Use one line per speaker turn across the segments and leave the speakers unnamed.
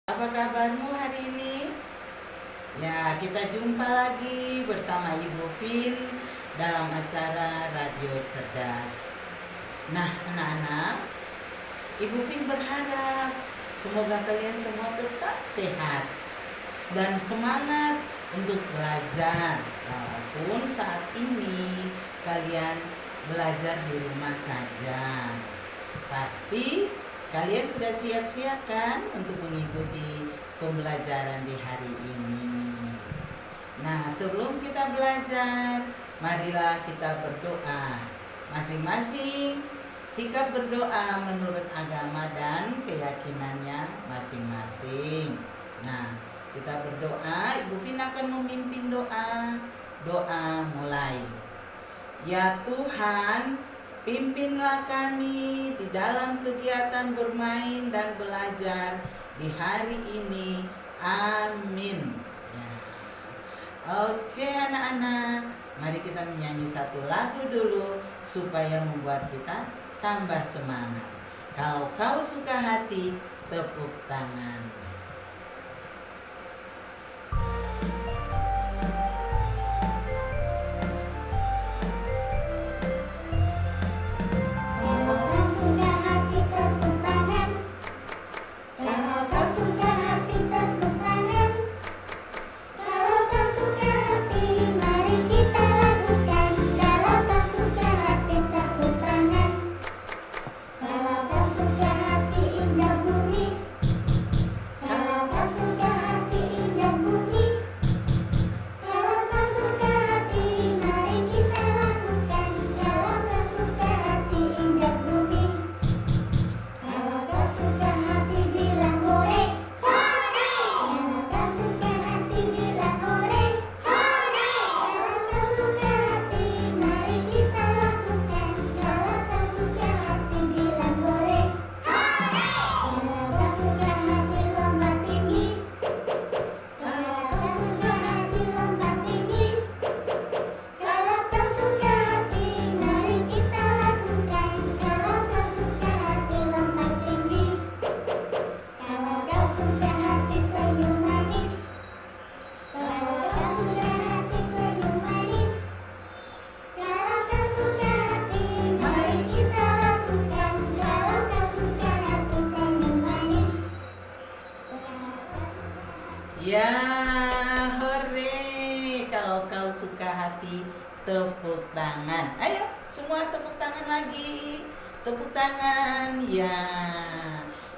Apa kabarmu hari ini? Ya, kita jumpa lagi bersama Ibu Vin dalam acara Radio Cerdas. Nah, anak-anak, Ibu Vin berharap semoga kalian semua tetap sehat dan semangat untuk belajar. Walaupun saat ini kalian belajar di rumah saja. Pasti kalian sudah siap-siap kan untuk mengikuti pembelajaran di hari ini. Nah, sebelum kita belajar, marilah kita berdoa. Masing-masing sikap berdoa menurut agama dan keyakinannya masing-masing. Nah, kita berdoa, Ibu Vin akan memimpin doa. Doa mulai. Ya Tuhan, pimpinlah kami di dalam kegiatan bermain dan belajar di hari ini. Amin. Ya. Oke anak-anak, mari kita menyanyi satu lagu dulu supaya membuat kita tambah semangat. Kalau kau suka hati, tepuk tangan. Ya, hore. Kalau kau suka hati, tepuk tangan. Ayo, semua tepuk tangan lagi. Tepuk tangan. Ya,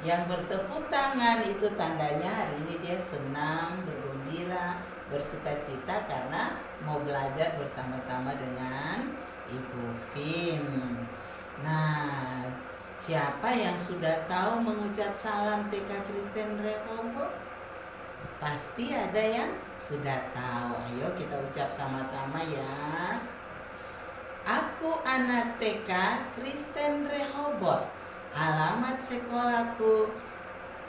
yang bertepuk tangan itu tandanya hari ini dia senang, bergembira, bersukacita karena mau belajar bersama-sama dengan Ibu Vin. Nah, siapa yang sudah tahu mengucap salam TK Kristen Rehoboth? Pasti ada yang sudah tahu. Ayo kita ucap sama-sama ya. Aku anak TK Kristen Rehoboth. Alamat sekolahku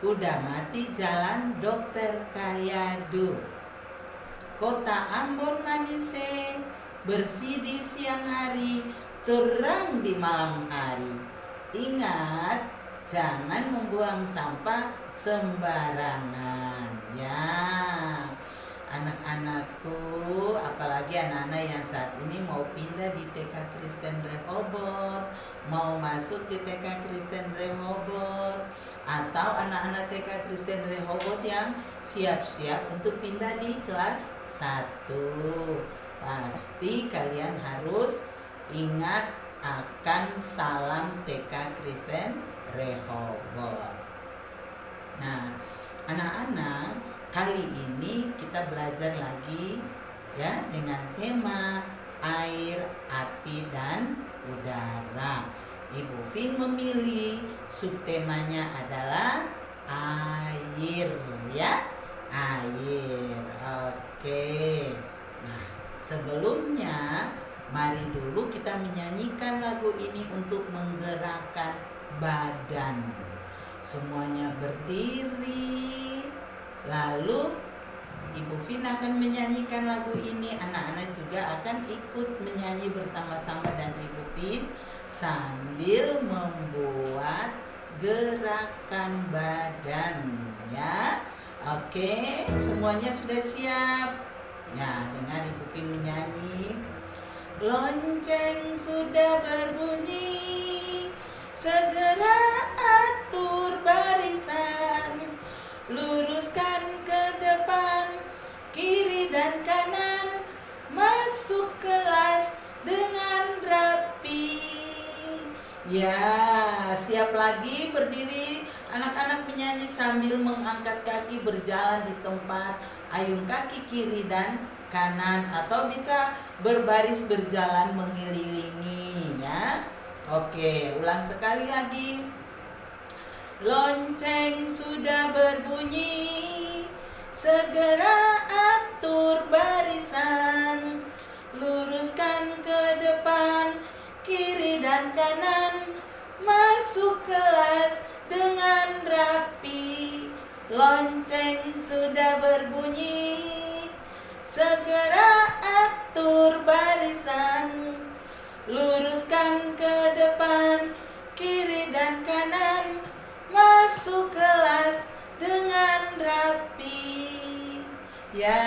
Udamati Jalan Dr. Karyadu, Kota Ambon Manise. Bersih di siang hari, terang di malam hari. Ingat, jangan membuang sampah sembarangan. Ya, anak-anakku, apalagi anak-anak yang saat ini mau pindah di TK Kristen Rehoboth, mau masuk di TK Kristen Rehoboth, atau anak-anak TK Kristen Rehoboth yang siap-siap untuk pindah di kelas 1. Pasti kalian harus ingat akan salam TK Kristen Rehoboth. Nah, anak-anak, kali ini kita belajar lagi ya dengan tema air, api, dan udara. Ibu Vin memilih subtemanya adalah air ya, air. Oke. Nah, sebelumnya mari dulu kita menyanyikan lagu ini untuk menggerakkan badan. Semuanya berdiri. Lalu Ibu Vin akan menyanyikan lagu ini. Anak-anak juga akan ikut menyanyi bersama-sama dan Ibu Vin sambil membuat gerakan badan ya. Oke, semuanya sudah siap. Nah, dengan Ibu Pin menyanyi. Lonceng sudah berbunyi, segera atur barisan, luruskan ke depan, kiri dan kanan, masuk kelas dengan rapi. Ya, siap lagi berdiri. Anak-anak menyanyi sambil mengangkat kaki berjalan di tempat, ayun kaki kiri dan kanan, atau bisa berbaris berjalan mengelilingi ya. Oke, ulang sekali lagi. Lonceng sudah berbunyi, segera atur barisan, luruskan ke depan, kiri dan kanan, masuk kelas dengan rapi. Lonceng sudah berbunyi, segera atur barisan, luruskan ke depan, kiri dan kanan, masuk kelas dengan rapi. Ya,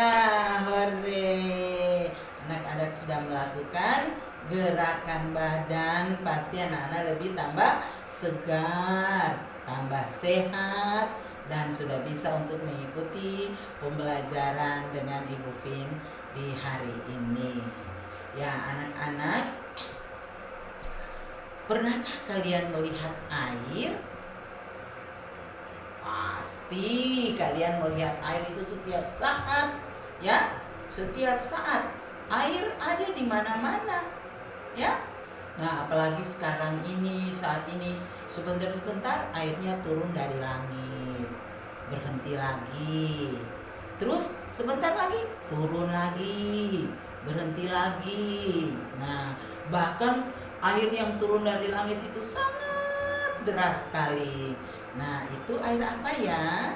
hore. Anak-anak sudah melakukan gerakan badan, pasti anak-anak lebih tambah segar, tambah sehat, dan sudah bisa untuk mengikuti pembelajaran dengan Ibu Pin di hari ini. Ya, anak-anak, pernahkah kalian melihat air? Pasti kalian melihat air itu setiap saat, ya, setiap saat. Air ada di mana-mana, ya. Nah, apalagi sekarang ini, saat ini, sebentar-sebentar airnya turun dari langit, berhenti lagi. Terus sebentar lagi turun lagi, berhenti lagi. Nah, bahkan air yang turun dari langit itu sangat deras sekali. Nah, itu air apa ya?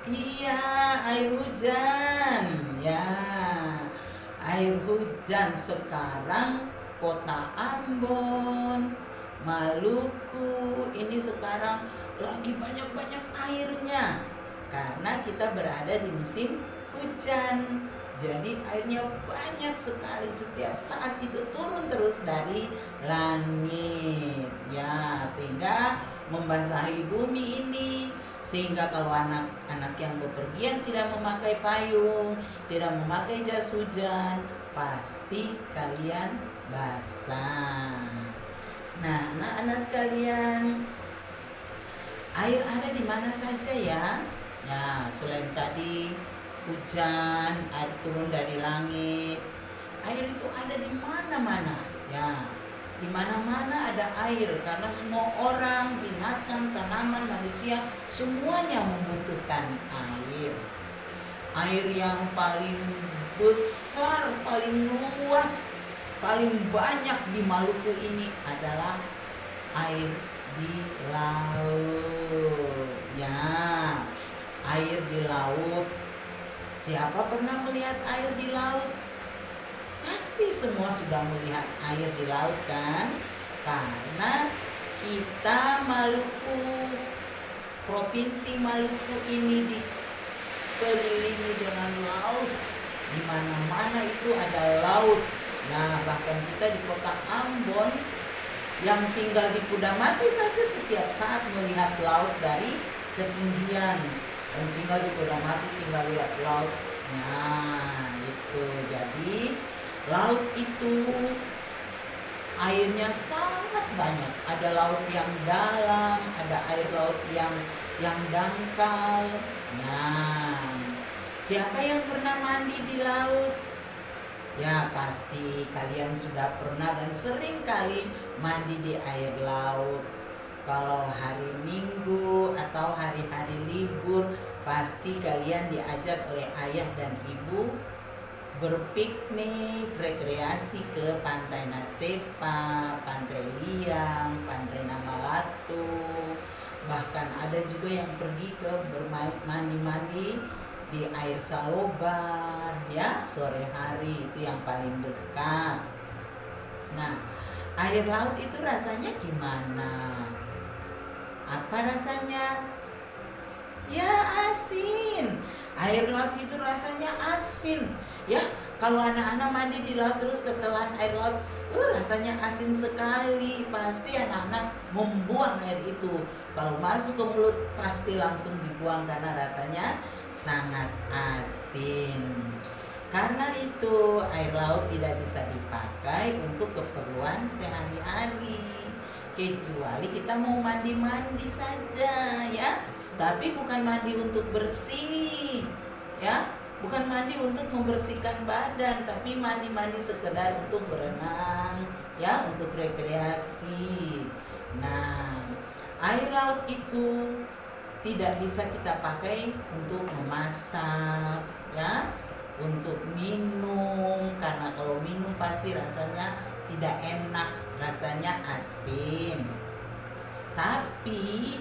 Iya, air hujan. Ya, air hujan. Sekarang Kota Ambon, Maluku, ini sekarang lagi banyak-banyak airnya karena kita berada di musim hujan. Jadi airnya banyak sekali, setiap saat itu turun terus dari langit, ya, sehingga membasahi bumi ini. Sehingga kalau anak-anak yang bepergian tidak memakai payung, tidak memakai jas hujan, pasti kalian basah. Nah, anak-anak sekalian, air ada di mana saja ya? Ya, selain tadi hujan, air turun dari langit, air itu ada di mana-mana. Ya, di mana-mana ada air karena semua orang, binatang, tanaman, manusia semuanya membutuhkan air. Air yang paling besar, paling luas, paling banyak di Maluku ini adalah air di laut. Ya, air di laut. Siapa pernah melihat air di laut? Pasti semua sudah melihat air di laut kan? Karena kita Maluku, Provinsi Maluku ini dikelilingi dengan laut. Di mana-mana itu ada laut. Nah, bahkan kita di Kota Ambon yang tinggal di Kudamati saja setiap saat melihat laut dari ketinggian. Yang tinggal di Kudamati tinggal lihat laut. Nah, itu. Jadi laut itu airnya sangat banyak. Ada laut yang dalam, ada air laut yang dangkal. Nah, siapa yang pernah mandi di laut? Ya, pasti kalian sudah pernah dan sering kali mandi di air laut. Kalau hari Minggu atau hari-hari libur, pasti kalian diajak oleh ayah dan ibu berpiknik, rekreasi ke Pantai Natsepa, Pantai Liang, Pantai Namalatu. Bahkan ada juga yang pergi ke bermain mandi-mandi di air Salobar, ya, sore hari, itu yang paling dekat. Nah, air laut itu rasanya gimana? Apa rasanya? Ya, asin. Air laut itu rasanya asin, ya. Kalau anak-anak mandi di laut terus ketelan air laut, rasanya asin sekali. Pasti anak-anak membuang air itu. Kalau masuk ke mulut pasti langsung dibuang karena rasanya sangat asin. Karena itu air laut tidak bisa dipakai untuk keperluan sehari-hari, kecuali kita mau mandi-mandi saja, ya. Tapi bukan mandi untuk bersih, ya. Bukan mandi untuk membersihkan badan, tapi mandi-mandi sekedar untuk berenang, ya, untuk rekreasi. Nah, air laut itu tidak bisa kita pakai untuk memasak, ya, untuk minum, karena kalau minum pasti rasanya tidak enak, rasanya asin. Tapi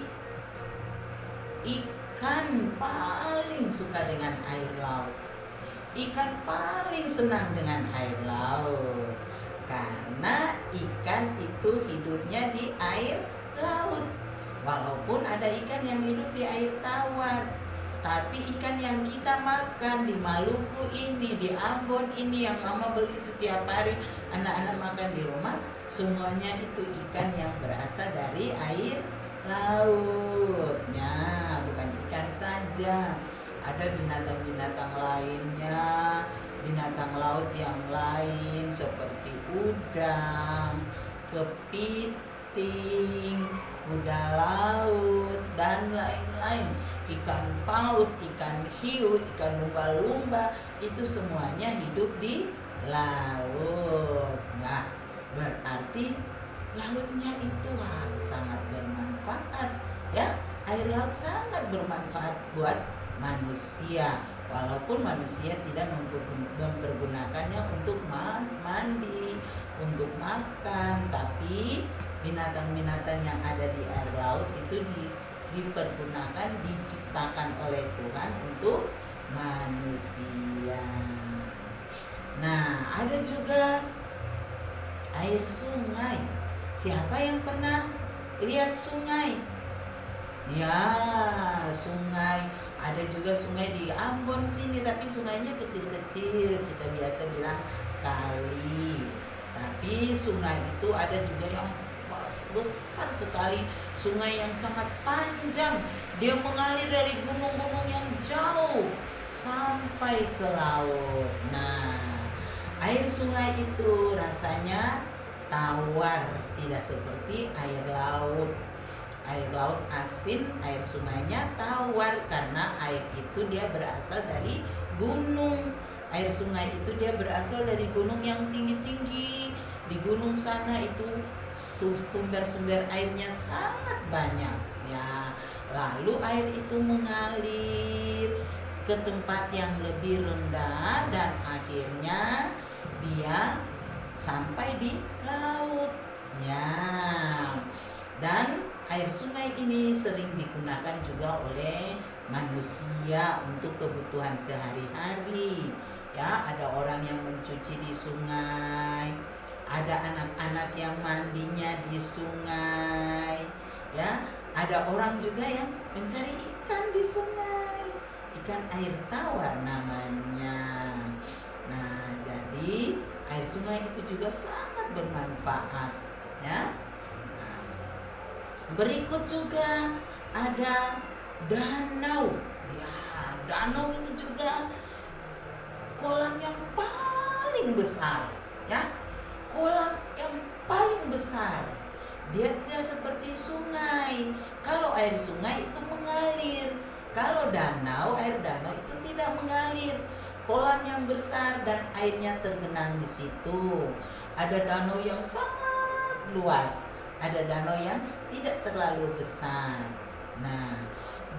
ikan paling suka dengan air laut. Ikan paling senang dengan air laut. Karena ikan itu hidupnya di air laut. Walaupun ada ikan yang hidup di air tawar, tapi ikan yang kita makan di Maluku ini, di Ambon ini, yang mama beli setiap hari, anak-anak makan di rumah, semuanya itu ikan yang berasal dari air lautnya, bukan ikan saja. Ada binatang-binatang lainnya, binatang laut yang lain seperti udang, kepiting, kuda laut, dan lain-lain. Ikan paus, ikan hiu, ikan lumba-lumba, itu semuanya hidup di laut. Nah, berarti lautnya itu sangat bermanfaat, ya. Air laut sangat bermanfaat buat manusia, walaupun manusia tidak mempergunakannya untuk mandi, untuk makan, tapi binatang-binatang yang ada di air laut itu dipergunakan, diciptakan oleh Tuhan untuk manusia. Nah, ada juga air sungai. Siapa yang pernah lihat sungai? Ya, sungai. Ada juga sungai di Ambon sini, tapi sungainya kecil-kecil. Kita biasa bilang kali. Tapi sungai itu ada juga yang besar sekali, sungai yang sangat panjang. Dia mengalir dari gunung-gunung yang jauh sampai ke laut. Nah, air sungai itu rasanya tawar, tidak seperti air laut. Air laut asin, air sungainya tawar karena air itu dia berasal dari gunung. Air sungai itu dia berasal dari gunung yang tinggi-tinggi. Di gunung sana itu sumber-sumber airnya sangat banyak, ya. Lalu air itu mengalir ke tempat yang lebih rendah dan akhirnya dia sampai di laut, ya. Dan air sungai ini sering digunakan juga oleh manusia untuk kebutuhan sehari-hari, ya. Ada orang yang mencuci di sungai, ada anak-anak yang mandinya di sungai, ya. Ada orang juga yang mencari ikan di sungai, ikan air tawar namanya. Nah, jadi air sungai itu juga sangat bermanfaat, ya. Nah, berikut juga ada danau. Ya, danau ini juga kolam yang paling besar, ya. Kolam yang paling besar. Dia tidak seperti sungai. Kalau air sungai itu mengalir. Kalau danau, air danau itu tidak mengalir. Kolam yang besar dan airnya tergenang di situ. Ada danau yang sangat luas, ada danau yang tidak terlalu besar. Nah,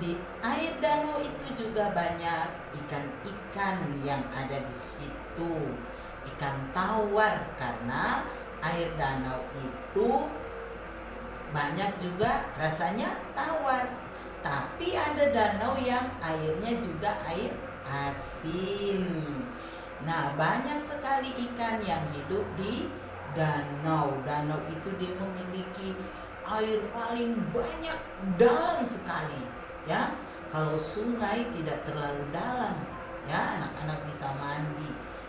di air danau itu juga banyak ikan-ikan yang ada di situ. Ikan tawar, karena air danau itu banyak juga rasanya tawar. Tapi ada danau yang airnya juga air asin. Nah, banyak sekali ikan yang hidup di danau. Danau itu dia memiliki air paling banyak, dalam sekali, ya. Kalau sungai tidak terlalu dalam, ya anak-anak bisa mandi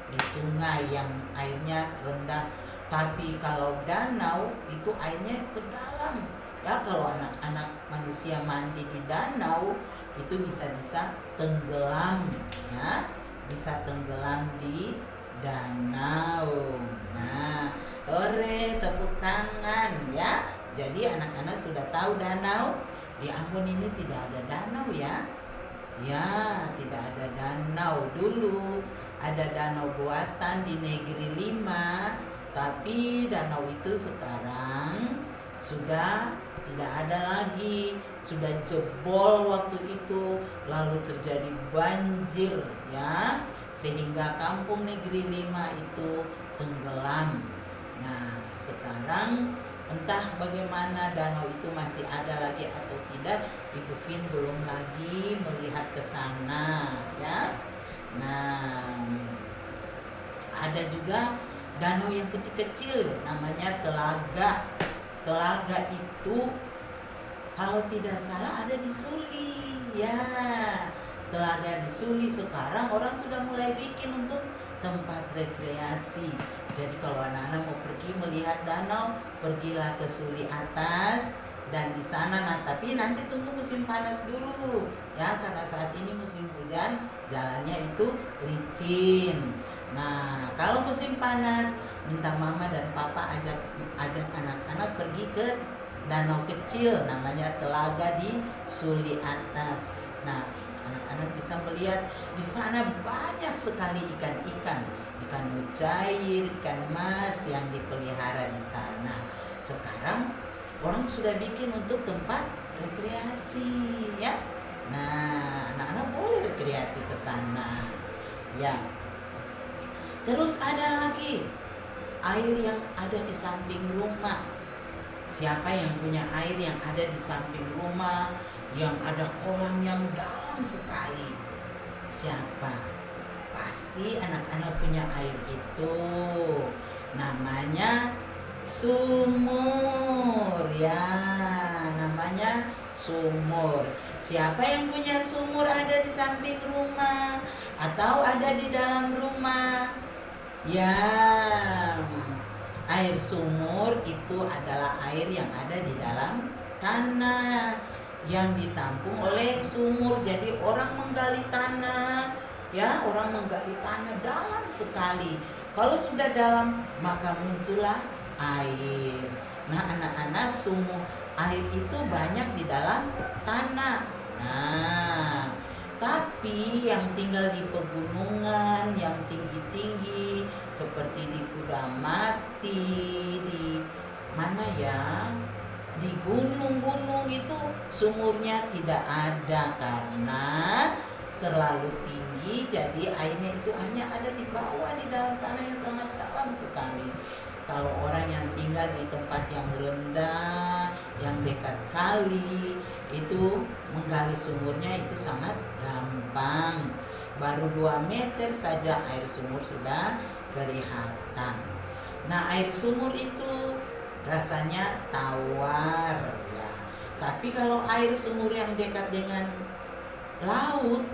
di sungai yang airnya rendah. Tapi kalau danau itu airnya ke dalam. Ya kalau anak-anak manusia mandi di danau itu bisa-bisa tenggelam, ya bisa tenggelam di danau. Nah, ore tepuk tangan ya. Jadi anak-anak sudah tahu danau. Di Ambon ini tidak ada danau ya. Ya, tidak ada danau. Dulu ada danau buatan di Negeri 5, tapi danau itu sekarang sudah tidak ada lagi. Sudah jebol waktu itu, lalu terjadi banjir ya, sehingga kampung Negeri 5 itu tenggelam. Nah, sekarang entah bagaimana danau itu masih ada lagi atau tidak, Ibu Vin belum lagi melihat ke sana ya. Nah, ada juga danau yang kecil-kecil namanya telaga. Telaga itu kalau tidak salah ada di Suli ya. Telaga di Suli sekarang orang sudah mulai bikin untuk tempat rekreasi. Jadi kalau anak-anak mau pergi melihat danau, pergilah ke Suli atas dan di sana. Nah, tapi nanti tunggu musim panas dulu ya, karena saat ini musim hujan, jalannya itu licin. Nah, kalau musim panas, minta mama dan papa ajak anak-anak pergi ke danau kecil namanya Telaga di Suli atas. Nah, anak-anak bisa melihat di sana banyak sekali ikan-ikan mujair, ikan mas yang dipelihara di sana. Sekarang orang sudah bikin untuk tempat rekreasi ya. Nah, anak-anak boleh rekreasi ke sana ya. Terus ada lagi air yang ada di samping rumah. Siapa yang punya air yang ada di samping rumah, yang ada kolam yang dalam sekali? Siapa? Pasti anak-anak punya air itu. Namanya sumur ya. Namanya sumur. Siapa yang punya sumur ada di samping rumah atau ada di dalam rumah? Ya, air sumur itu adalah air yang ada di dalam tanah yang ditampung oleh sumur. Jadi orang menggali tanah ya, orang menggali tanah dalam sekali. Kalau sudah dalam maka muncullah air. Nah, anak-anak, sumur air itu banyak di dalam tanah. Nah, tapi yang tinggal di pegunungan yang tinggi-tinggi seperti di Kudamati, di mana ya, di gunung-gunung itu sumurnya tidak ada karena terlalu tinggi. Jadi airnya itu hanya ada di bawah, di dalam tanah yang sangat dalam sekali. Kalau orang yang tinggal di tempat yang rendah, yang dekat kali, itu menggali sumurnya itu sangat gampang. Baru 2 meter saja air sumur sudah kelihatan. Nah, air sumur itu rasanya tawar ya. Tapi kalau air sumur yang dekat dengan laut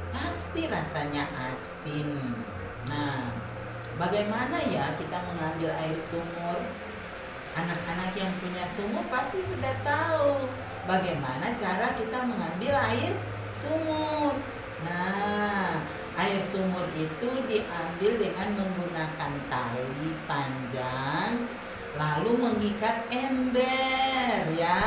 pasti rasanya asin. Nah, bagaimana ya kita mengambil air sumur? Anak-anak yang punya sumur pasti sudah tahu bagaimana cara kita mengambil air sumur. Nah, air sumur itu diambil dengan menggunakan tali panjang, lalu mengikat ember ya,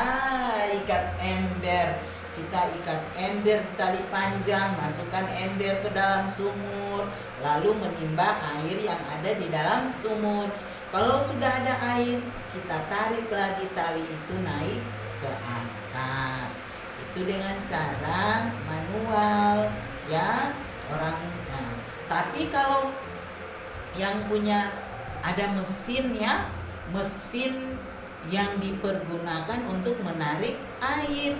ikat ember. Kita ikat ember di tali panjang, masukkan ember ke dalam sumur, lalu menimba air yang ada di dalam sumur. Kalau sudah ada air, kita tarik lagi tali itu naik ke atas. Itu dengan cara manual ya orang. Nah, tapi kalau yang punya ada mesin ya, mesin yang dipergunakan untuk menarik air.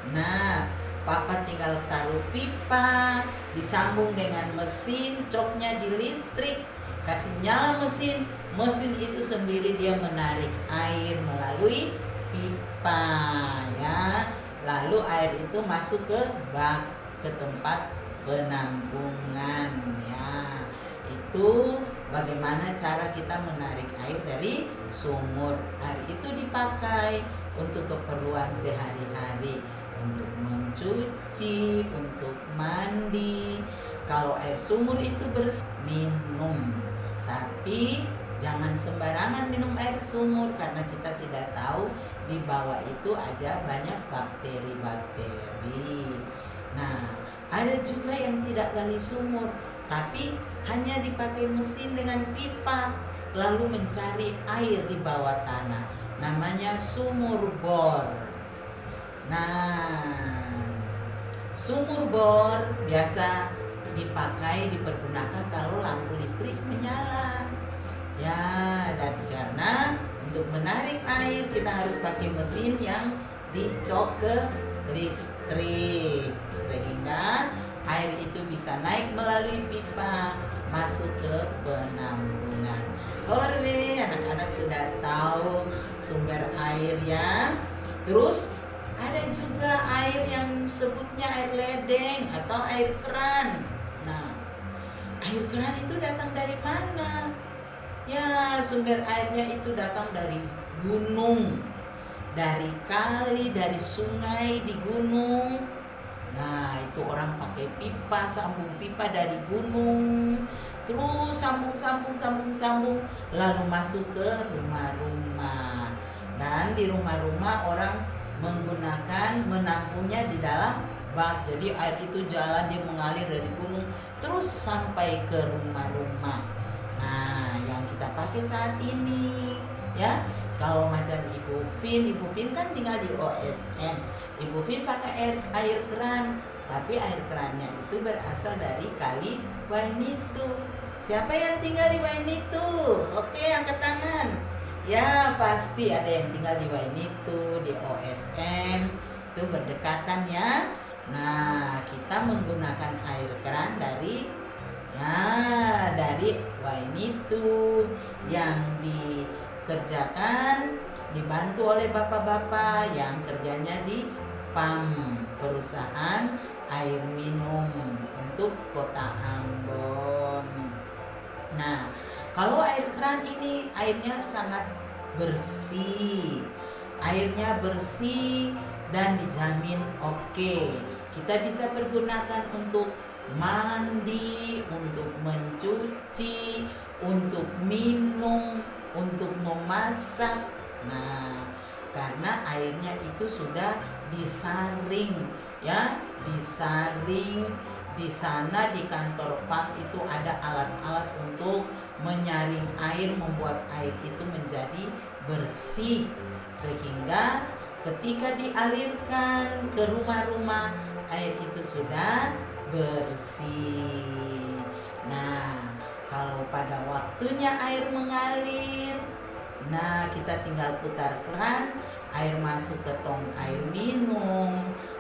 Nah, papa tinggal taruh pipa, disambung dengan mesin, coknya di listrik, kasih nyala mesin, mesin itu sendiri dia menarik air melalui pipa ya. lalu air itu masuk ke bak, ke tempat penampungan ya. Itu bagaimana cara kita menarik air dari sumur. Air itu dipakai untuk keperluan sehari-hari, untuk mencuci, untuk mandi. Kalau air sumur itu bersih, minum. Tapi jangan sembarangan minum air sumur, karena kita tidak tahu di bawah itu ada banyak bakteri-bakteri. Nah, ada juga yang tidak gali sumur, tapi hanya dipakai mesin dengan pipa, lalu mencari air di bawah tanah. Namanya sumur bor. Nah, sumur bor biasa dipergunakan kalau lampu listrik menyala. Ya, dan karena untuk menarik air kita harus pakai mesin yang dicok ke listrik, sehingga air itu bisa naik melalui pipa masuk ke penampungan. Hore, anak-anak sudah tahu sumber airnya. Terus ada juga air yang sebutnya air ledeng atau air keran. Nah, air keran itu datang dari mana? Ya, sumber airnya itu datang dari gunung, dari kali, dari sungai di gunung. Nah, itu orang pakai pipa, sambung pipa dari gunung, terus sambung, lalu masuk ke rumah-rumah. Dan di rumah-rumah orang menampungnya di dalam bak. Jadi air itu jalan, dia mengalir dari gunung terus sampai ke rumah-rumah. Nah, yang kita pakai saat ini ya, kalau macam Ibu Vin kan tinggal di OSM. Ibu Vin pakai air keran, tapi air kerannya itu berasal dari kali Wainitu. Siapa yang tinggal di Wainitu? Oke, angkat tangan. Ya, pasti ada yang tinggal di Wainitu, di OSM, itu berdekatan ya. Nah, kita menggunakan air keran dari Wainitu yang dikerjakan, dibantu oleh bapak-bapak yang kerjanya di PAM, perusahaan air minum untuk Kota Ambon. Nah, kalau air keran ini airnya sangat bersih. Airnya bersih dan dijamin oke. Kita bisa pergunakan untuk mandi, untuk mencuci, untuk minum, untuk memasak. Nah, karena airnya itu sudah disaring ya, disaring. Di sana di kantor PAM itu ada alat-alat untuk menyaring air, membuat air itu menjadi bersih, sehingga ketika dialirkan ke rumah-rumah air itu sudah bersih. Nah, kalau pada waktunya air mengalir, nah kita tinggal putar keran, air masuk ke tong air minum,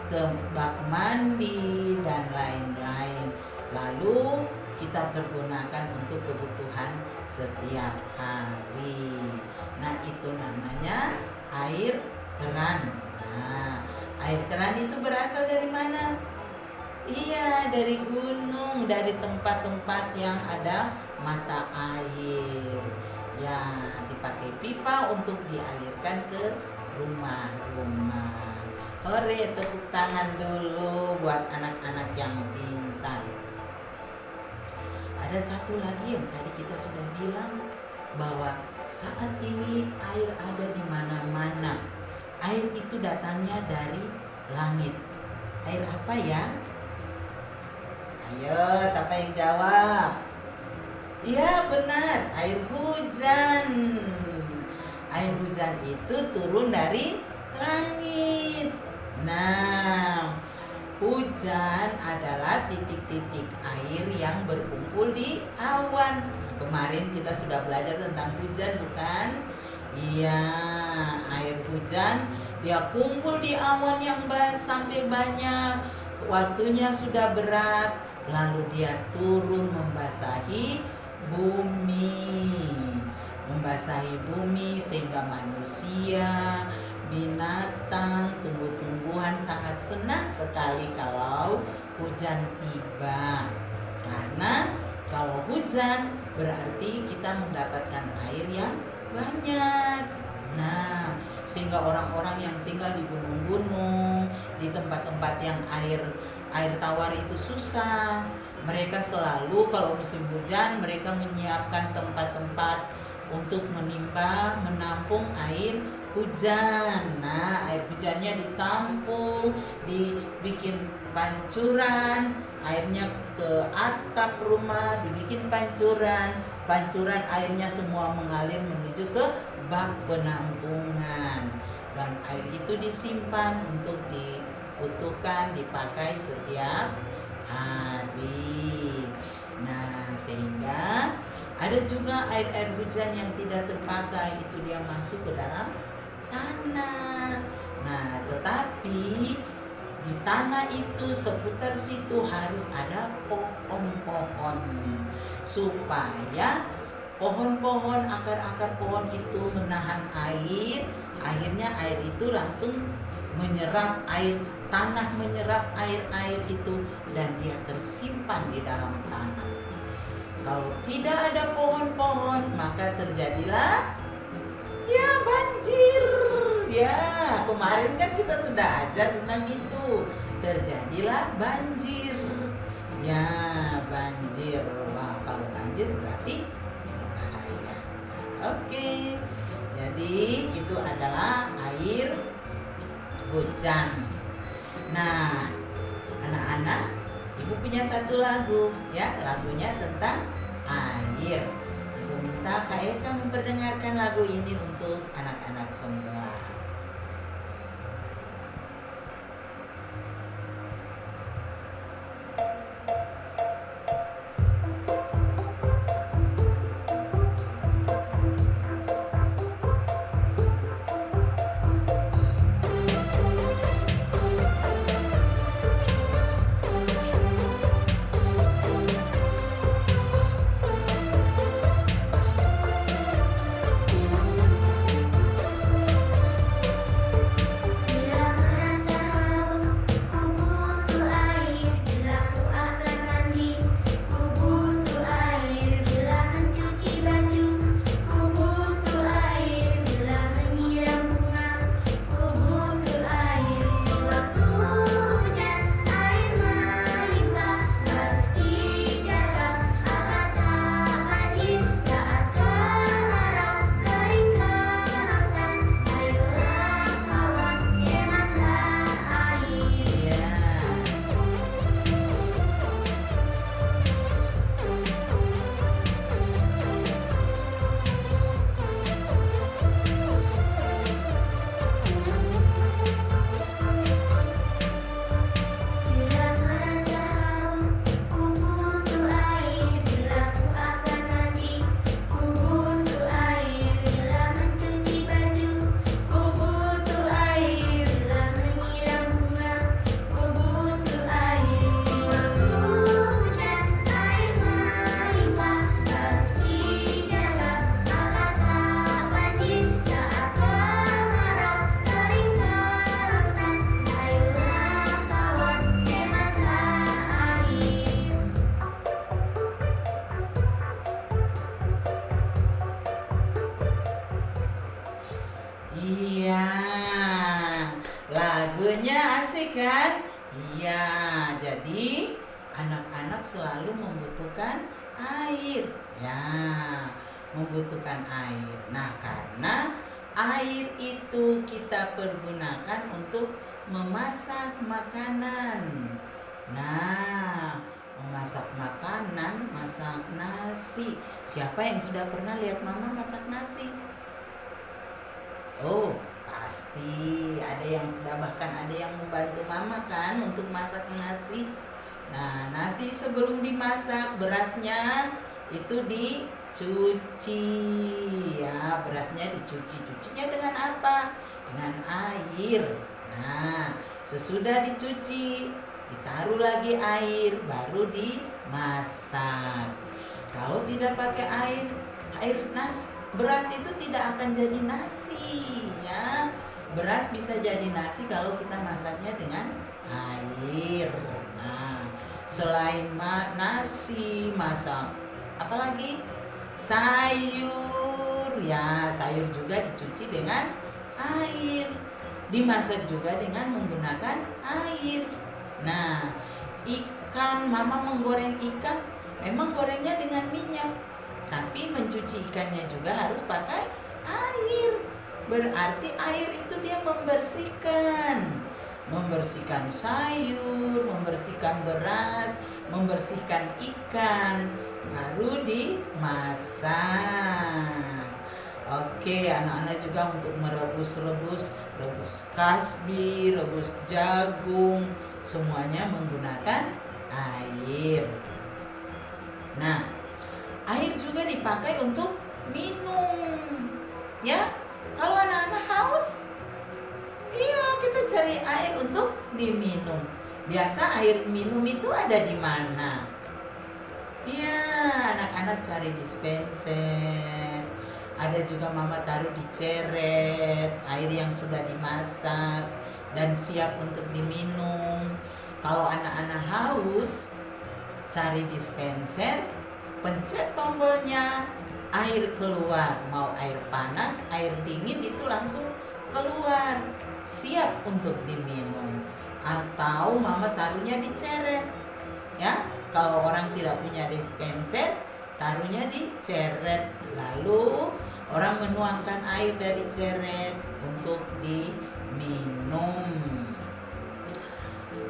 ke bak mandi dan lain-lain. Lalu kita pergunakan untuk kebutuhan setiap hari. Nah, itu namanya air keran. Nah, air keran itu berasal dari mana? Iya, dari gunung, dari tempat-tempat yang ada mata air. Ya, dipakai pipa untuk dialirkan ke rumah-rumah. Hore, tepuk tangan dulu buat anak-anak yang pintar. Ada satu lagi yang tadi kita sudah bilang, bahwa saat ini air ada di mana-mana. Air itu datangnya dari langit. Air apa ya? Ayo, siapa yang jawab? Iya, benar, air hujan. Air hujan itu turun dari langit. Nah, hujan adalah titik-titik air yang berkumpul di awan. Kemarin kita sudah belajar tentang hujan, bukan? Iya, air hujan dia kumpul di awan yang sampai banyak. Waktunya sudah berat, lalu dia turun membasahi bumi, sehingga manusia binatang, tumbuh-tumbuhan sangat senang sekali kalau hujan tiba. Karena kalau hujan berarti kita mendapatkan air yang banyak. Nah, sehingga orang-orang yang tinggal di gunung-gunung, di tempat-tempat yang air tawar itu susah, mereka selalu kalau musim hujan mereka menyiapkan tempat-tempat untuk menampung air hujan. Nah, air hujannya ditampung, dibikin pancuran, airnya ke atap rumah, dibikin pancuran airnya semua mengalir menuju ke bak penampungan, dan air itu disimpan untuk dibutuhkan dipakai setiap hari. Nah, sehingga ada juga air hujan yang tidak terpakai, itu dia masuk ke dalam tanah. Nah, tetapi di tanah itu seputar situ harus ada pohon-pohon, supaya pohon-pohon, akar-akar pohon itu menahan air. Akhirnya air itu langsung menyerap air, tanah menyerap air itu dan dia tersimpan di dalam tanah. Kalau tidak ada pohon-pohon maka terjadilah ya banjir. Ya, kemarin kan kita sudah ajar tentang itu. Terjadilah banjir. Ya, banjir. Wah, kalau banjir berarti bahaya. Oke. Jadi itu adalah air hujan. Nah, anak-anak, Ibu punya satu lagu, ya, lagunya tentang air. Ibu minta Kak Eca memperdengarkan lagu ini untuk anak-anak semua. Iya, lagunya asik kan? Iya, jadi anak-anak selalu membutuhkan air. Ya, membutuhkan air. Nah, karena air itu kita pergunakan untuk memasak makanan. Nah, memasak makanan, masak nasi. Siapa yang sudah pernah lihat mama masak nasi? Oh, pasti ada yang sudah, bahkan ada yang membantu mama kan untuk masak nasi. Nah, nasi sebelum dimasak berasnya itu dicuci, ya, berasnya dicuci. Cucinya dengan apa? Dengan air. Nah, sesudah dicuci ditaruh lagi air, baru dimasak. Kalau tidak pakai air beras itu tidak akan jadi nasi, ya. beras bisa jadi nasi kalau kita masaknya dengan air. Nah, selain nasi, masak apalagi? Sayur. Ya, sayur juga dicuci dengan air. Dimasak juga dengan menggunakan air. Nah, ikan, mama menggoreng ikan, memang gorengnya dengan minyak, tapi mencuci ikannya juga harus pakai air. Berarti air itu dia membersihkan sayur, membersihkan beras, membersihkan ikan, baru dimasak. Oke, anak-anak juga untuk rebus kasbi, rebus jagung, semuanya menggunakan air. Nah, air juga dipakai untuk minum. Ya, kalau anak-anak haus, iya kita cari air untuk diminum. Biasa air minum itu ada di mana? Iya, anak-anak cari dispenser. Ada juga mama taruh di ceret, air yang sudah dimasak dan siap untuk diminum. Kalau anak-anak haus, cari dispenser, pencet tombolnya, air keluar. Mau air panas, air dingin itu langsung keluar, siap untuk diminum. Atau mama taruhnya di ceret. Ya, kalau orang tidak punya dispenser, taruhnya di ceret. Lalu orang menuangkan air dari ceret untuk diminum.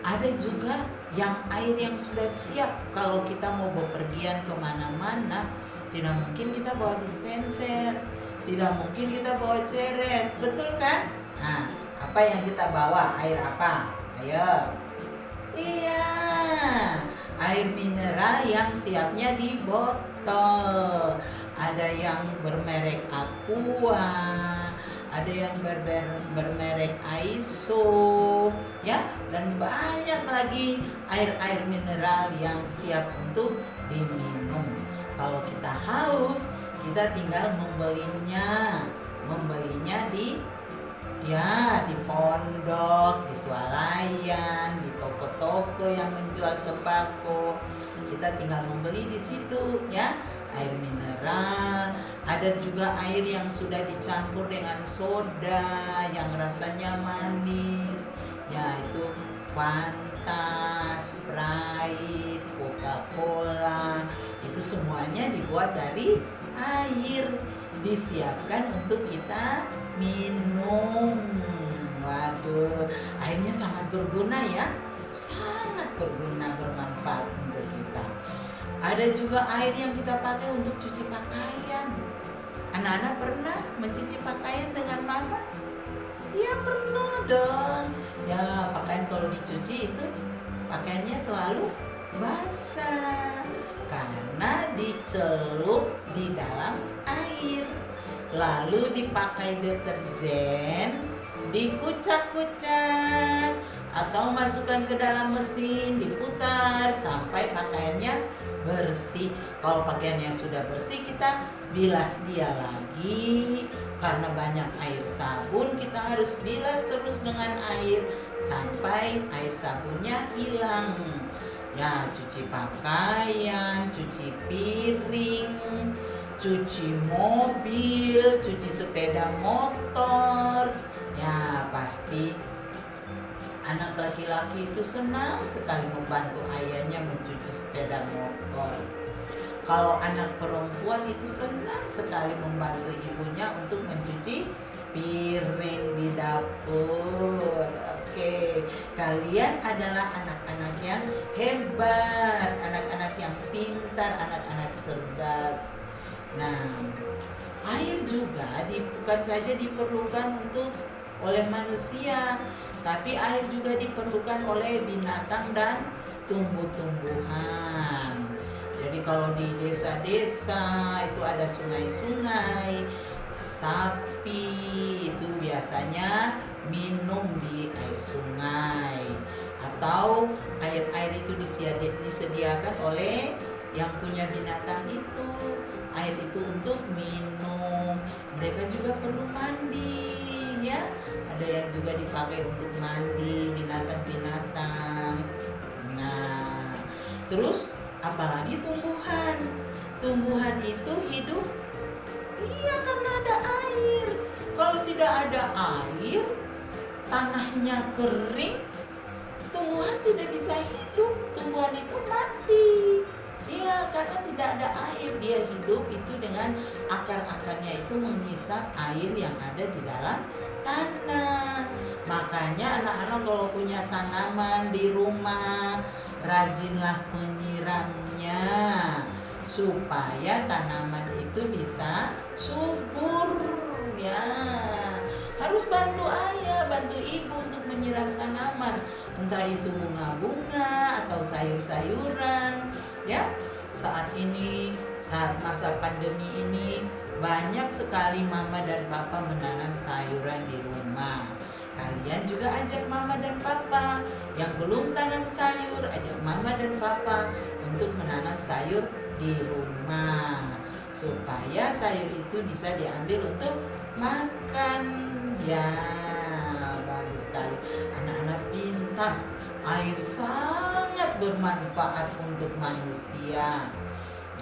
Ada juga yang air yang sudah siap kalau kita mau bepergian kemana-mana. Tidak mungkin kita bawa dispenser, tidak mungkin kita bawa ceret, betul kan? Nah, apa yang kita bawa? Air apa? Ayo. Iya, air mineral yang siapnya di botol. Ada yang bermerek Aqua, ada yang bermerek Aiso, ya, dan banyak lagi air-air mineral yang siap untuk diminum. Kalau kita haus, kita tinggal membelinya di pondok, di swalayan, di toko-toko yang menjual sembako. Kita tinggal membeli di situ, ya. Air mineral, ada juga air yang sudah dicampur dengan soda yang rasanya manis, yaitu Fanta, Sprite, Coca-Cola. Itu semuanya dibuat dari air, disiapkan untuk kita minum. Waduh, airnya sangat berguna ya, sangat berguna, bermanfaat untuk kita. Ada juga air yang kita pakai untuk cuci pakaian. Anak-anak pernah mencuci pakaian dengan mama? Ya pernah dong. Ya, pakaian kalau dicuci itu pakaiannya selalu basah karena dicelup di dalam air. Lalu dipakai deterjen, dikucak-kucak, atau masukkan ke dalam mesin, diputar sampai pakaiannya bersih. Kalau pakaian yang sudah bersih, kita bilas dia lagi. Karena banyak air sabun, kita harus bilas terus dengan air sampai air sabunnya hilang. Ya, cuci pakaian, cuci piring, cuci mobil, cuci sepeda motor. Ya, pasti anak laki-laki itu senang sekali membantu ayahnya mencuci sepeda motor. Kalau anak perempuan itu senang sekali membantu ibunya untuk mencuci piring di dapur. Oke, kalian adalah anak-anak yang hebat, anak-anak yang pintar, anak-anak cerdas. Nah, air juga bukan saja diperlukan oleh manusia, tapi air juga diperlukan oleh binatang dan tumbuh-tumbuhan. Jadi kalau di desa-desa itu ada sungai-sungai, sapi itu biasanya minum di air sungai, atau air-air itu disediakan oleh yang punya binatang itu. Air itu untuk minum. Mereka juga perlu mandi, ya. Ada yang juga dipakai untuk mandi binatang-binatang. Nah, terus apalagi tumbuhan. Tumbuhan itu hidup iya karena ada air. Kalau tidak ada air, tanahnya kering, tumbuhan tidak bisa hidup. Tumbuhan itu mati. Iya, karena tidak ada air. Dia hidup itu dengan akar-akarnya itu menghisap air yang ada di dalam tanah. Makanya anak-anak kalau punya tanaman di rumah, rajinlah menyiramnya supaya tanaman itu bisa subur ya. Harus bantu ayah, bantu ibu untuk menyiram tanaman, entah itu bunga-bunga atau sayur-sayuran ya. Saat ini, saat masa pandemi ini, banyak sekali mama dan papa menanam sayuran di rumah. Kalian juga ajak mama dan papa. Yang belum tanam sayur, ajak mama dan papa untuk menanam sayur di rumah supaya sayur itu bisa diambil untuk makan ya. Bagus sekali, anak-anak pintar. Air sangat bermanfaat untuk manusia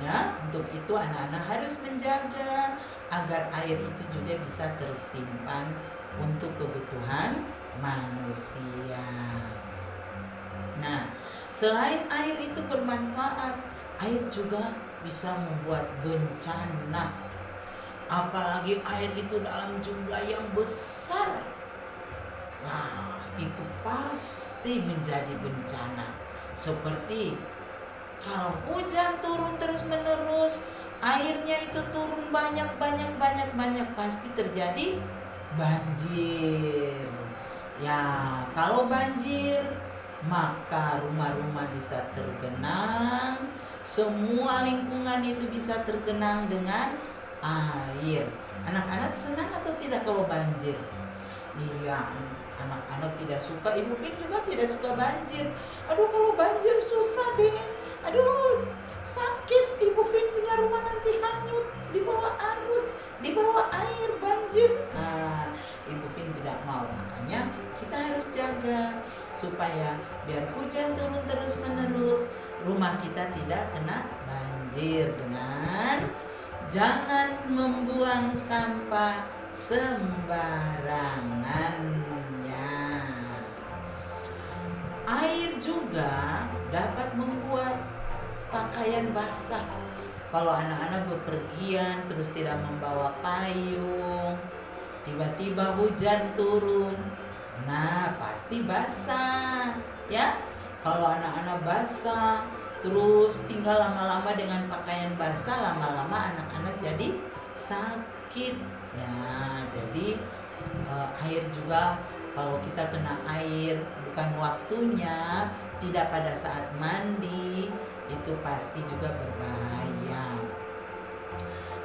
ya. Untuk itu anak-anak harus menjaga agar air itu juga bisa tersimpan untuk kebutuhan manusia. Nah, selain air itu bermanfaat, air juga bisa membuat bencana. Apalagi air itu dalam jumlah yang besar. Nah, itu pasti menjadi bencana. Seperti kalau hujan turun terus-menerus, airnya itu turun banyak, pasti terjadi banjir. Ya, kalau banjir, maka rumah-rumah bisa tergenang, semua lingkungan itu bisa tergenang dengan air. Anak-anak senang atau tidak kalau banjir? Iya, anak-anak tidak suka. Ibu Fin juga tidak suka banjir. Aduh, kalau banjir susah deh. Aduh, sakit. Ibu Fin punya rumah nanti hanyut di bawah arus, di bawah air banjir. Nah, Ibu Fin tidak mau. Makanya kita harus jaga supaya biar hujan turun terus-menerus, rumah kita tidak kena banjir dengan jangan membuang sampah sembarangan ya. Air juga dapat membuat pakaian basah. Kalau anak-anak bepergian terus tidak membawa payung, tiba-tiba hujan turun, nah pasti basah ya. Kalau anak-anak basah terus tinggal lama-lama dengan pakaian basah, lama-lama anak-anak jadi sakit ya. Jadi air juga kalau kita kena air bukan waktunya, tidak pada saat mandi, itu pasti juga berbahaya.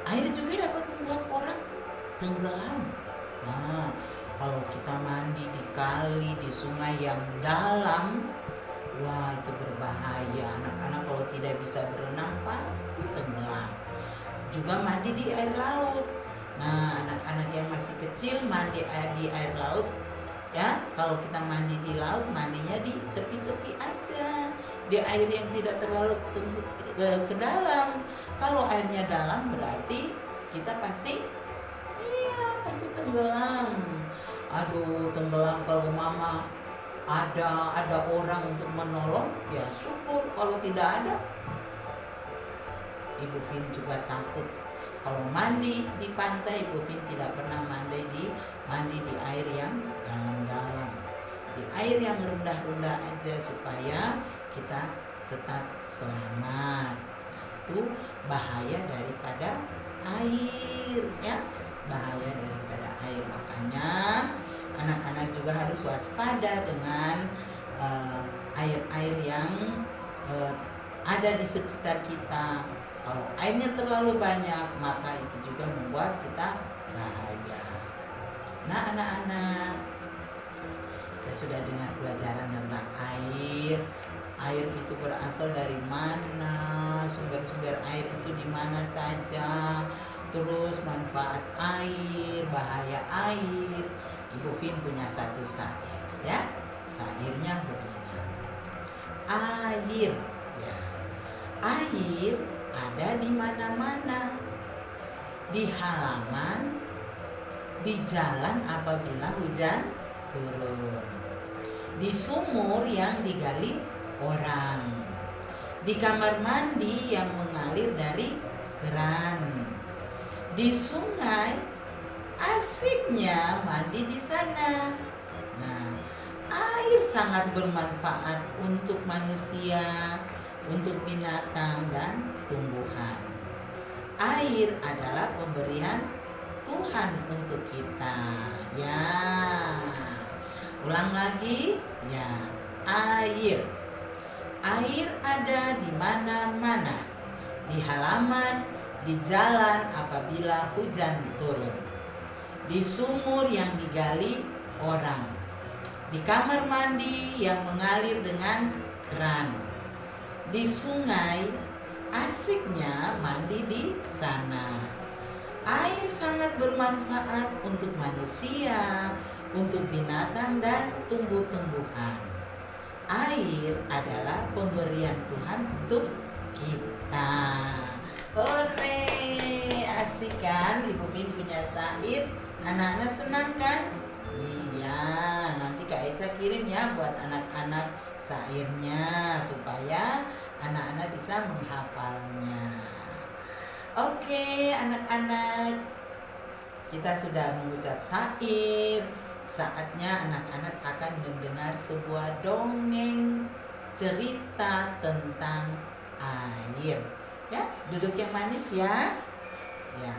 Air juga dapat membuat orang tenggelam. Nah, kalau kita mandi di kali, di sungai yang dalam, wah itu berbahaya. Anak-anak kalau tidak bisa berenang pasti tenggelam. Juga mandi di air laut. Nah, anak-anak yang masih kecil mandi di air laut ya. Kalau kita mandi di laut, mandinya di tepi-tepi aja, di air yang tidak terlalu ke dalam. Kalau airnya dalam berarti kita pasti tenggelam. Aduh, tenggelam. Kalau mama ada orang untuk menolong ya syukur. Kalau tidak ada, Ibu Fin juga takut. Kalau mandi di pantai, Ibu Fin tidak pernah mandi di air yang dalam-dalam, di air yang rendah-rendah aja supaya kita tetap selamat. Itu bahaya daripada air ya, bahaya daripada air. Makanya anak-anak juga harus waspada dengan air-air yang ada di sekitar kita. Kalau airnya terlalu banyak, maka itu juga membuat kita bahaya. Nah, anak-anak, kita sudah dengar pelajaran tentang air. Air itu berasal dari mana, sumber-sumber air itu di mana saja, terus manfaat air, bahaya air. Ibu Vin punya satu syair, ya. Syairnya begini. Air, ya. Air ada di mana-mana. Di halaman, di jalan apabila hujan turun, di sumur yang digali orang, di kamar mandi yang mengalir dari keran, di sungai, asiknya mandi di sana. Nah, air sangat bermanfaat untuk manusia, untuk binatang dan tumbuhan. Air adalah pemberian Tuhan untuk kita. Ya. Ulang lagi. Ya. Air. Air ada di mana-mana. Di halaman, di jalan apabila hujan turun. Di sumur yang digali orang. Di kamar mandi yang mengalir dengan keran. Di sungai, asiknya mandi di sana. Air sangat bermanfaat untuk manusia, untuk binatang dan tumbuh-tumbuhan. Air adalah pemberian Tuhan untuk kita. Hore, asik kan? Ibu Vin punya syair. Anak-anak senang kan? Iya, nanti Kak Eca kirim ya buat anak-anak syairnya supaya anak-anak bisa menghafalnya. Oke, anak-anak, kita sudah mengucap syair. Saatnya anak-anak akan mendengar sebuah dongeng cerita tentang air. Ya, duduk yang manis ya. Ya.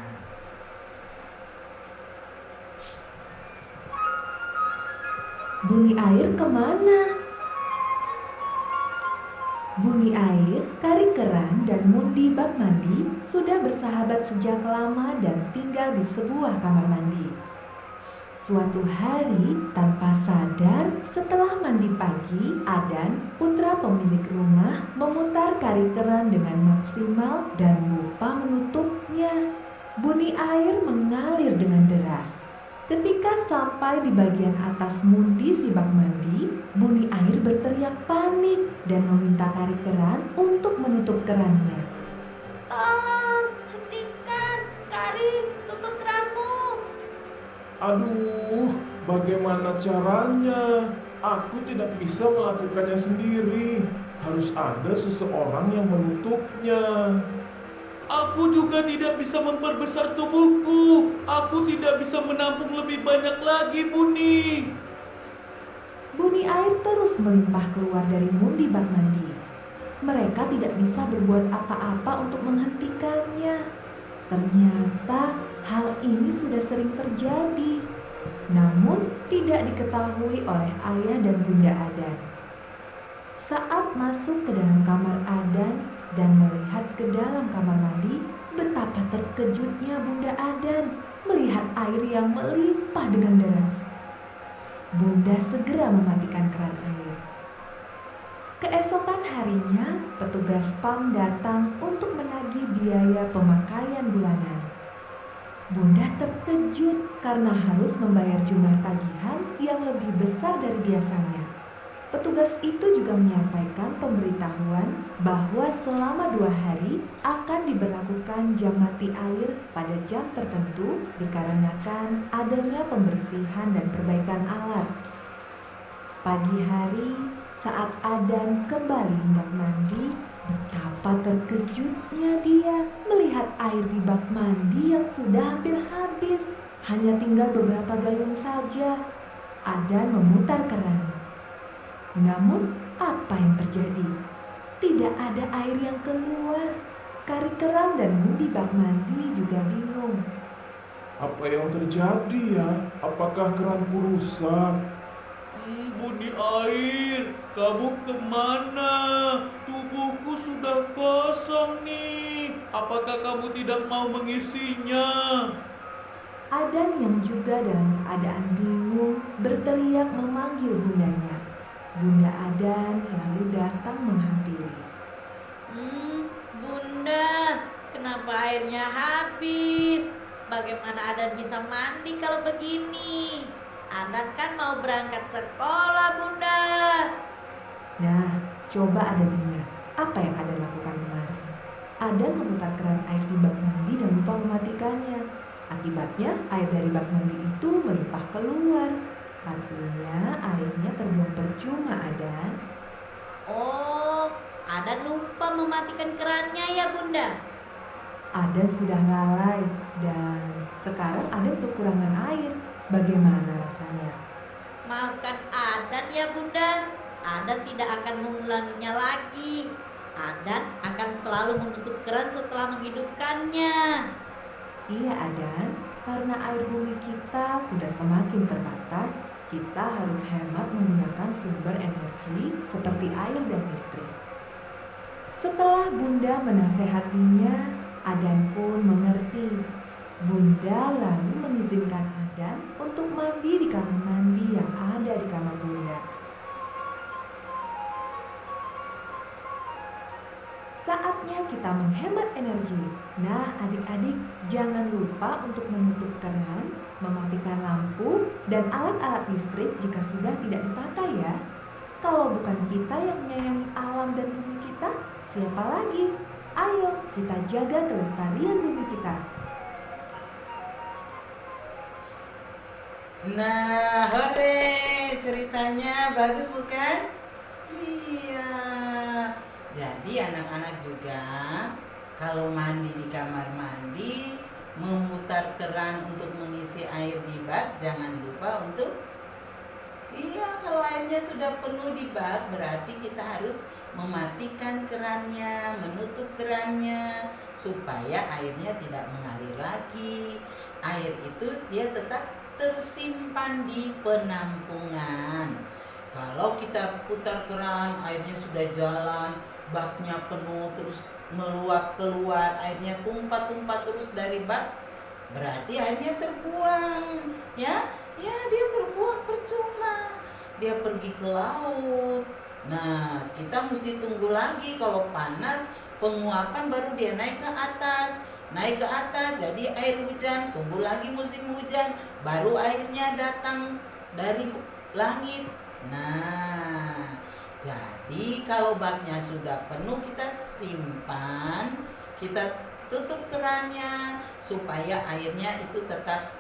Bunyi air kemana? Bunyi air, Kari Keran, dan Mundi bak mandi sudah bersahabat sejak lama dan tinggal di sebuah kamar mandi. Suatu hari, tanpa sadar, setelah mandi pagi, Adan, putra pemilik rumah, memutar Kari Keran dengan maksimal dan lupa menutupnya. Bunyi air mengalir dengan deras. Ketika sampai di bagian atas Mundi si bak mandi, bunyi air berteriak panik dan meminta Kari Keran untuk menutup kerannya.
Tolong, hentikan, Kari, tutup keranmu.
Aduh, bagaimana caranya? Aku tidak bisa melakukannya sendiri. Harus ada seseorang yang menutupnya. Aku juga tidak bisa memperbesar tubuhku. Aku tidak bisa menampung lebih banyak lagi, Buni.
Bunyi air terus melimpah keluar dari Mundi bak mandi. Mereka tidak bisa berbuat apa-apa untuk menghentikannya. Ternyata hal ini sudah sering terjadi, namun tidak diketahui oleh ayah dan bunda Adan. Saat masuk ke dalam kamar Adan dan melihat ke dalam kamar mandi, betapa terkejutnya bunda Adan melihat air yang melimpah dengan deras. Bunda segera mematikan keran air. Keesokan harinya, petugas PAM datang untuk menagih biaya pemakaian bulanan. Bunda terkejut karena harus membayar jumlah tagihan yang lebih besar dari biasanya. Petugas itu juga menyampaikan pemberitahuan bahwa selama 2 hari akan diberlakukan jam mati air pada jam tertentu dikarenakan adanya pembersihan dan perbaikan alat. Pagi hari, saat Adan kembali hendak mandi, betapa terkejutnya dia melihat air di bak mandi yang sudah hampir habis. Hanya tinggal beberapa gayung saja. Adan memutar keran. Namun, apa yang terjadi? Tidak ada air yang keluar. Kari Keran dan Mundi bak mandi juga bingung.
Apa yang terjadi ya? Apakah keranku rusak?
Buni air, kamu kemana? Tubuhku sudah kosong nih. Apakah kamu tidak mau mengisinya?
Adan yang juga dalam keadaan bingung berteriak memanggil bundanya. Bunda Adan lalu datang menghampiri.
Bunda, kenapa airnya habis? Bagaimana Adan bisa mandi kalau begini? Adan kan mau berangkat sekolah, Bunda.
Nah, coba Adan ingat apa yang Adan lakukan kemarin. Adan memutar keran air di bak mandi dan lupa mematikannya. Akibatnya air dari bak mandi itu melimpah keluar. Artinya airnya terbuang percuma, Adan.
Oh, Adan lupa mematikan kerannya ya, Bunda.
Adan sudah lalai dan sekarang Adan kekurangan air. Bagaimana rasanya?
Maafkan Adan ya, Bunda. Adan tidak akan mengulanginya lagi. Adan akan selalu menutup keran setelah menghidupkannya.
Iya, Adan, karena air bumi kita sudah semakin terbatas, kita harus hemat menggunakan sumber energi seperti air dan listrik. Setelah Bunda menasehatinya, Adan pun mengerti. Bunda lalu mengizinkan Adan untuk mandi di kamar mandi yang ada di kamar Bunda. Saatnya kita menghemat energi. Nah, adik-adik, jangan lupa untuk menutup keran, mematikan lampu, dan alat-alat listrik jika sudah tidak dipakai ya. Kalau bukan kita yang menyayangi alam dan bumi kita, siapa lagi? Ayo, kita jaga kelestarian bumi kita.
Nah, hore, ceritanya bagus bukan? Iya. Jadi anak-anak juga kalau mandi di kamar mandi, memutar keran untuk mengisi air di bak, jangan lupa untuk kalau airnya sudah penuh di bak, berarti kita harus mematikan kerannya, menutup kerannya supaya airnya tidak mengalir lagi. Air itu dia tetap tersimpan di penampungan. Kalau kita putar keran, airnya sudah jalan, baknya penuh terus meluap keluar, airnya tumpah-tumpah terus dari bak, berarti airnya terbuang, ya dia terbuang percuma, dia pergi ke laut. Nah, kita mesti tunggu lagi kalau panas penguapan baru dia naik ke atas, jadi air hujan, tunggu lagi musim hujan, baru airnya datang dari langit. Nah, jadi kalau baknya sudah penuh kita simpan, kita tutup kerannya supaya airnya itu tetap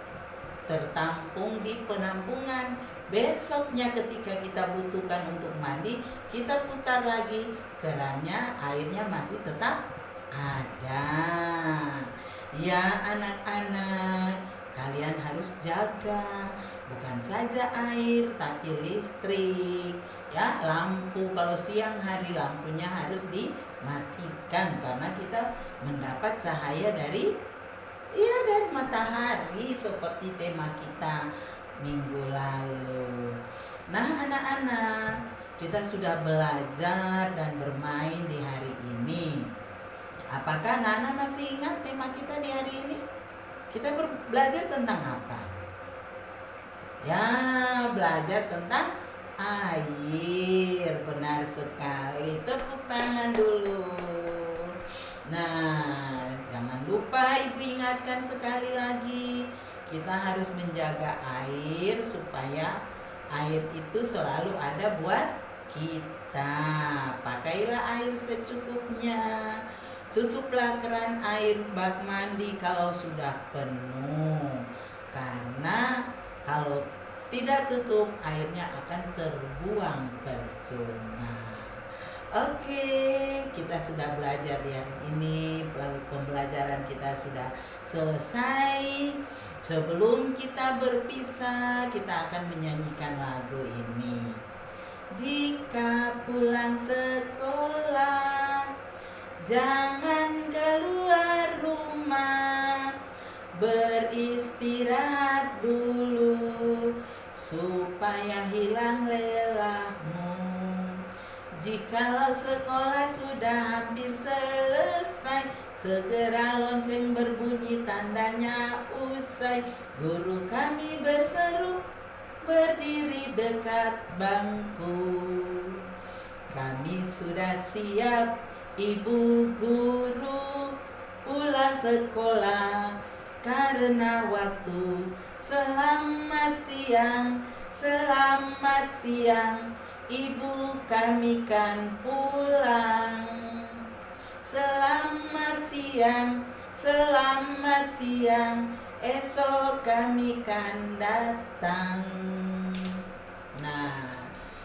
tertampung di penampungan. Besoknya ketika kita butuhkan untuk mandi, kita putar lagi kerannya, airnya masih tetap ada. Ya anak-anak, kalian harus jaga bukan saja air tapi listrik. Ya, lampu kalau siang hari lampunya harus dimatikan karena kita mendapat cahaya dari matahari seperti tema kita minggu lalu. Nah, anak-anak, kita sudah belajar dan bermain di hari ini. Apakah anak-anak masih ingat tema kita di hari ini? Kita belajar tentang apa? Ya, belajar tentang air. Benar sekali. Tepuk tangan dulu. Nah, jangan lupa Ibu ingatkan sekali lagi, kita harus menjaga air supaya air itu selalu ada buat kita. Pakailah air secukupnya. Tutuplah keran air bak mandi kalau sudah penuh. Karena kalau tidak tutup, airnya akan terbuang percuma. Oke, kita sudah belajar di hari ini. Pembelajaran kita sudah selesai. Sebelum kita berpisah, kita akan menyanyikan lagu ini. Jika pulang sekolah, jangan keluar rumah, beristirahat dulu supaya hilang lelahmu. Jikalau sekolah sudah hampir selesai, segera lonceng berbunyi tandanya usai. Guru kami berseru, berdiri dekat bangku. Kami sudah siap, Ibu Guru. Pulang sekolah, karena waktu. Selamat siang, ibu kami kan pulang. Selamat siang, esok kami kan datang. Nah,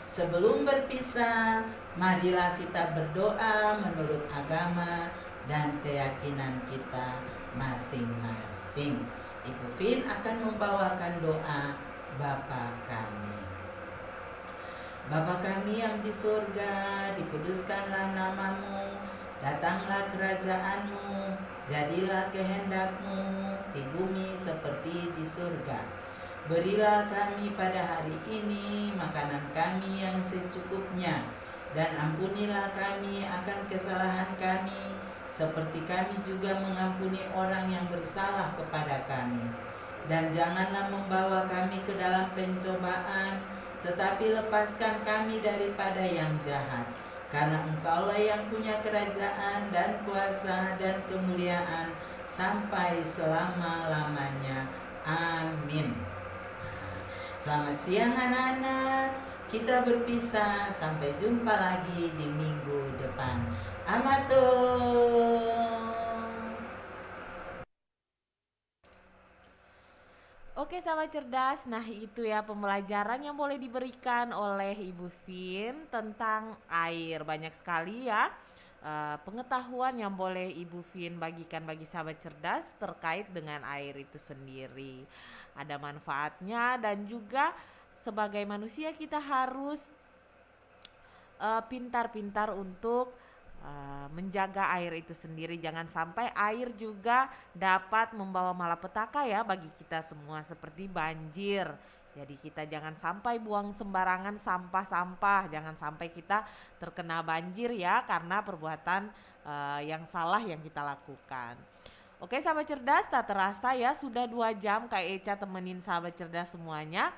sebelum berpisah, marilah kita berdoa menurut agama dan keyakinan kita masing-masing. Ibu Vin akan membawakan doa Bapa kami. Bapa kami yang di surga, dikuduskanlah namamu, datanglah kerajaanmu, jadilah kehendakmu di bumi seperti di surga. Berilah kami pada hari ini makanan kami yang secukupnya, dan ampunilah kami akan kesalahan kami, seperti kami juga mengampuni orang yang bersalah kepada kami. Dan janganlah membawa kami ke dalam pencobaan, tetapi lepaskan kami daripada yang jahat. Karena Engkaulah yang punya kerajaan dan kuasa dan kemuliaan sampai selama-lamanya. Amin. Selamat siang anak-anak. Kita berpisah, sampai jumpa lagi di minggu depan. Amato.
Oke sahabat cerdas, nah itu ya pembelajaran yang boleh diberikan oleh Ibu Vin tentang air. Banyak sekali ya pengetahuan yang boleh Ibu Vin bagikan bagi sahabat cerdas terkait dengan air itu sendiri. Ada manfaatnya dan juga sebagai manusia kita harus pintar-pintar untuk menjaga air itu sendiri. Jangan sampai air juga dapat membawa malapetaka ya bagi kita semua, seperti banjir. Jadi kita jangan sampai buang sembarangan sampah-sampah, jangan sampai kita terkena banjir ya karena perbuatan yang salah yang kita lakukan. Oke sahabat cerdas, tak terasa ya sudah 2 jam Kak Eca temenin sahabat cerdas semuanya.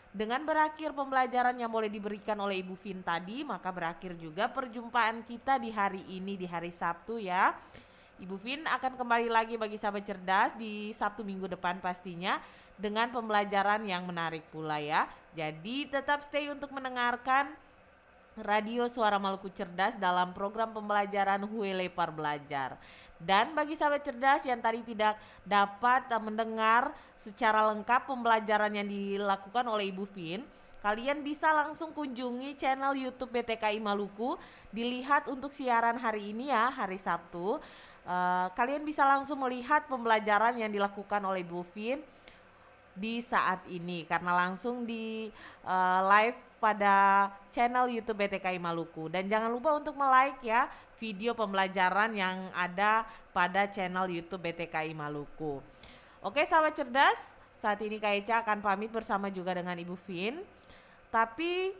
Dengan berakhir pembelajaran yang boleh diberikan oleh Ibu Vin tadi, maka berakhir juga perjumpaan kita di hari ini, di hari Sabtu ya. Ibu Vin akan kembali lagi bagi sahabat cerdas di Sabtu minggu depan pastinya dengan pembelajaran yang menarik pula ya. Jadi tetap stay untuk mendengarkan Radio Suara Maluku Cerdas dalam program pembelajaran Huelepar Belajar. Dan bagi sahabat cerdas yang tadi tidak dapat mendengar secara lengkap pembelajaran yang dilakukan oleh Ibu Vin, kalian bisa langsung kunjungi channel YouTube BTKI Maluku, dilihat untuk siaran hari ini ya, hari Sabtu. Kalian bisa langsung melihat pembelajaran yang dilakukan oleh Ibu Vin di saat ini karena langsung di live pada channel YouTube BTKI Maluku. Dan jangan lupa untuk like ya video pembelajaran yang ada pada channel YouTube BTKI Maluku. Oke sahabat cerdas, saat ini Kak Eca akan pamit bersama juga dengan Ibu Vin. Tapi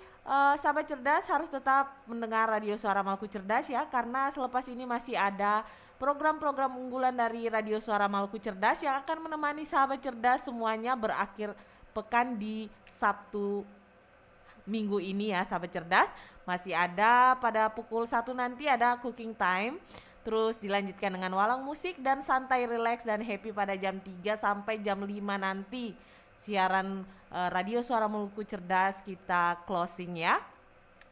sahabat cerdas harus tetap mendengar Radio Suara Maluku Cerdas ya, karena selepas ini masih ada program-program unggulan dari Radio Suara Maluku Cerdas yang akan menemani sahabat cerdas semuanya berakhir pekan di Sabtu minggu ini ya sahabat cerdas. Masih ada pada pukul 1 nanti ada cooking time, terus dilanjutkan dengan walang musik dan santai relax dan happy pada jam 3 sampai jam 5 nanti. Siaran Radio Suara Maluku Cerdas kita closing ya.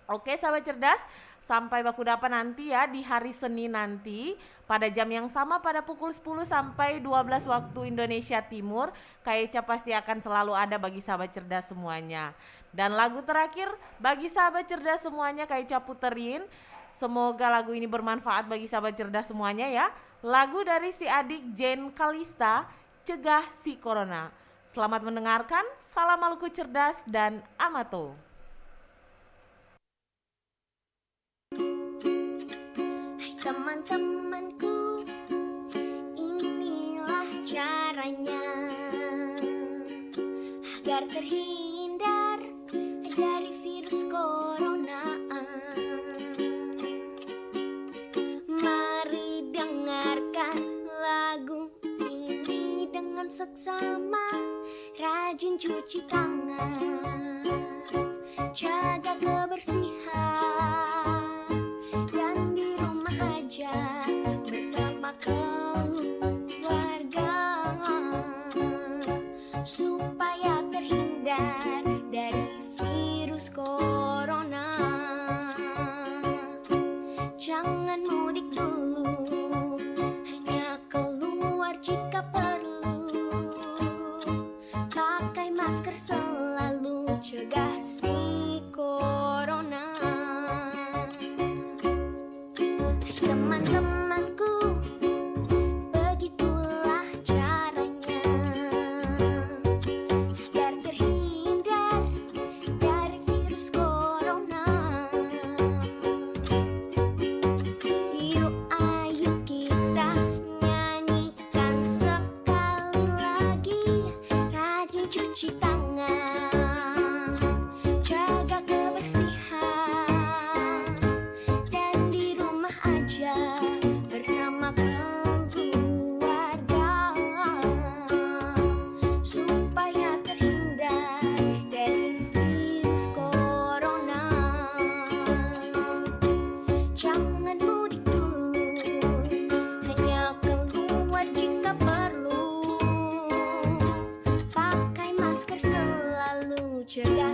Oke sahabat cerdas, sampai baku dapat nanti ya di hari Senin nanti pada jam yang sama pada pukul 10 sampai 12 waktu Indonesia Timur. Kak Eca pasti akan selalu ada bagi sahabat cerdas semuanya. Dan lagu terakhir bagi sahabat cerdas semuanya Kak Eca puterin. Semoga lagu ini bermanfaat bagi sahabat cerdas semuanya ya. Lagu dari si adik Jane Kalista, Cegah si Corona. Selamat mendengarkan, salam Maluku Cerdas dan Amato.
Teman-temanku, inilah caranya agar terhindar dari virus corona. Mari dengarkan lagu ini dengan seksama, rajin cuci tangan, jaga kebersihan, dan di rumah aja bersama keluarga. masker selalu cegah si corona. Teman-temanku, begitulah caranya agar terhindar dari virus corona. Yuk ayo kita nyanyikan sekali lagi, rajin cuci tangan, jaga kebersihan, dan di rumah aja bersama keluarga supaya terhindar dari virus corona. Jangan mudik dulu, hanya keluar jika perlu. Pakai masker selalu, cegah